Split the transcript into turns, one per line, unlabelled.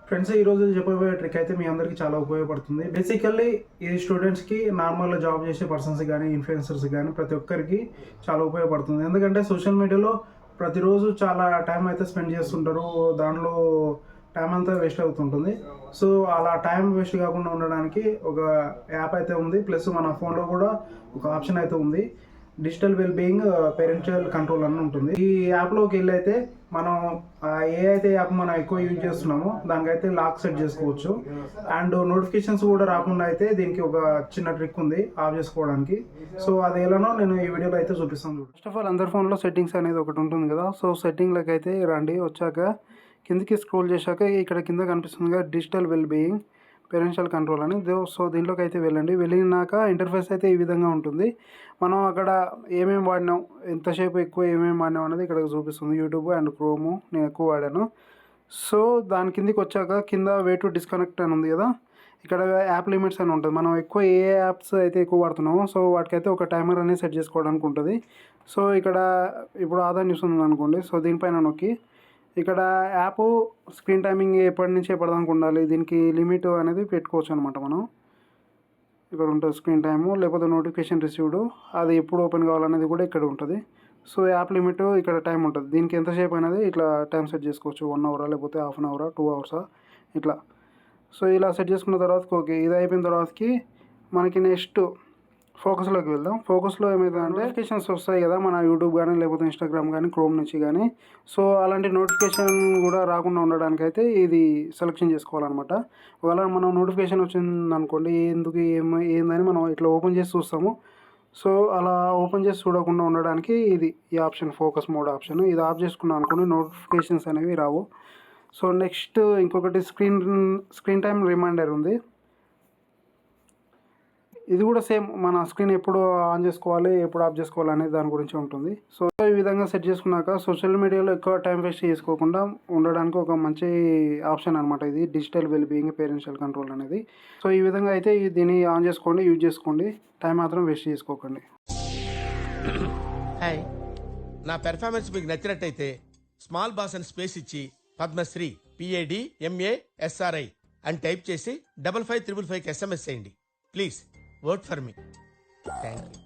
Friends, ఈ రోజు చెప్పబోయే ట్రిక్ అయితే మీ అందరికీ చాలా ఉపయోగపడుతుంది. బేసికల్లీ ఇది స్టూడెంట్స్కి, నార్మల్గా జాబ్ చేసే పర్సన్స్ కానీ, ఇన్ఫ్లుయెన్సర్స్ కానీ ప్రతి ఒక్కరికి చాలా ఉపయోగపడుతుంది. ఎందుకంటే సోషల్ మీడియాలో ప్రతిరోజు చాలా టైం అయితే స్పెండ్ చేస్తుంటారు. దానిలో టైం అంతా వేస్ట్ అవుతుంటుంది. సో అలా టైం వేస్ట్ కాకుండా ఉండడానికి ఒక యాప్ అయితే ఉంది. ప్లస్ మన ఫోన్లో కూడా ఒక ఆప్షన్ అయితే ఉంది. Digital well being parental control అని ఉంటుంది. ఈ యాప్లోకి వెళ్ళి అయితే మనం ఏ అయితే యాప్ మనం ఎక్కువ యూజ్ చేస్తున్నామో దానికైతే లాక్ సెట్ చేసుకోవచ్చు. అండ్ నోటిఫికేషన్స్ కూడా రాకుండా అయితే దీనికి ఒక చిన్న ట్రిక్ ఉంది ఆఫ్ చేసుకోవడానికి. సో అది ఎలానో నేను ఈ వీడియోలో అయితే చూపిస్తాను. ఫస్ట్ ఆఫ్ ఆల్ అందరి ఫోన్లో సెట్టింగ్స్ అనేది ఒకటి ఉంటుంది కదా. సో సెట్టింగ్లోకి అయితే రండి. వచ్చాక కిందికి స్క్రోల్ చేశాక ఇక్కడ కింద కనిపిస్తుంది కదా డిజిటల్ వెల్ బీయింగ్ పేరెంషియల్ కంట్రోల్ అని. సో దీంట్లోకి అయితే వెళ్ళండి. వెళ్ళినాక ఇంటర్ఫేస్ అయితే ఈ విధంగా ఉంటుంది. మనం అక్కడ ఏమేమి వాడినాం, ఎంతసేపు ఎక్కువ ఏమేమి వాడినాం అనేది ఇక్కడ చూపిస్తుంది. యూట్యూబ్ అండ్ క్రోము నేను ఎక్కువ వాడాను. సో దాని కిందికి వచ్చాక కింద వే టు డిస్కనెక్ట్ అని ఉంది కదా. ఇక్కడ యాప్ లిమిట్స్ అని ఉంటుంది. మనం ఎక్కువ ఏ యాప్స్ అయితే ఎక్కువ వాడుతున్నామో సో వాటికైతే ఒక టైమర్ అనేది సెట్ చేసుకోవడానికి ఉంటుంది. సో ఇక్కడ ఇప్పుడు ఆధార్ న్యూస్ ఉంది అనుకోండి. సో దీనిపైన నొక్కి ఇక్కడ యాప్ స్క్రీన్ టైమింగ్ ఎప్పటి నుంచి ఎప్పటిదాకా ఉండాలి, దీనికి లిమిట్ అనేది పెట్టుకోవచ్చు అనమాట. మనం ఇక్కడ ఉంటుంది స్క్రీన్ టైము, లేకపోతే నోటిఫికేషన్ రిసీవ్డ్, అది ఎప్పుడు ఓపెన్ కావాలనేది కూడా ఇక్కడ ఉంటుంది. సో యాప్ లిమిట్ ఇక్కడ టైం ఉంటుంది. దీనికి ఎంతసేపు అనేది ఇట్లా టైం సెట్ చేసుకోవచ్చు. 1 అవరా, లేకపోతే హాఫ్ అన్ అవరా, 2 అవర్సా ఇట్లా. సో ఇలా సెట్ చేసుకున్న తర్వాతకి ఓకే, ఇది అయిపోయిన తర్వాతకి మనకి నెక్స్ట్ ఫోకస్లోకి వెళ్దాం. ఫోకస్లో ఏమవుతుందంటే నోటిఫికేషన్స్ వస్తాయి కదా మన యూట్యూబ్ కానీ, లేకపోతే ఇన్స్టాగ్రామ్ కానీ, క్రోమ్ నుంచి కానీ. సో అలాంటి నోటిఫికేషన్ కూడా రాకుండా ఉండడానికి అయితే ఇది సెలెక్షన్ చేసుకోవాలన్నమాట. ఒకవేళ మనం నోటిఫికేషన్ వచ్చింది అనుకోండి, ఎందుకు ఏందని మనం ఇట్లా ఓపెన్ చేసి చూస్తాము. సో అలా ఓపెన్ చేసి చూడకుండా ఉండడానికి ఇది ఈ ఆప్షన్, ఫోకస్ మోడ్ ఆప్షన్. ఇది ఆఫ్ చేసుకున్నాం అనుకోండి, నోటిఫికేషన్స్ అనేవి రావు. సో నెక్స్ట్ ఇంకొకటి స్క్రీన్ టైం రిమైండర్ ఉంది. ఇది కూడా సేమ్, మన స్క్రీన్ ఎప్పుడు ఆన్ చేసుకోవాలి, ఎప్పుడు ఆఫ్ చేసుకోవాలి అనేది దాని గురించి ఉంటుంది. సో ఈ విధంగా సెట్ చేసుకున్నాక సోషల్ మీడియాలో ఎక్కువ టైం వేస్ట్ చేసుకోకుండా ఉండడానికి ఒక మంచి ఆప్షన్ అనమాట ఇది, డిజిటల్ వెల్ బీయింగ్ పేరెంషియల్ కంట్రోల్ అనేది. సో ఈ విధంగా అయితే దీన్ని ఆన్ చేసుకోండి, యూజ్ చేసుకోండి, టైం మాత్రం వేస్ట్ చేసుకోకండి.
హాయ్, నా పెర్ఫార్మెన్స్ మీకు నచ్చినట్టయితే స్మాల్ బాస్ అని స్పేస్ ఇచ్చి పద్మశ్రీ PADMASRI అని టైప్ చేసి 5555 SMS చేయండి. Please vote for me. Thank you.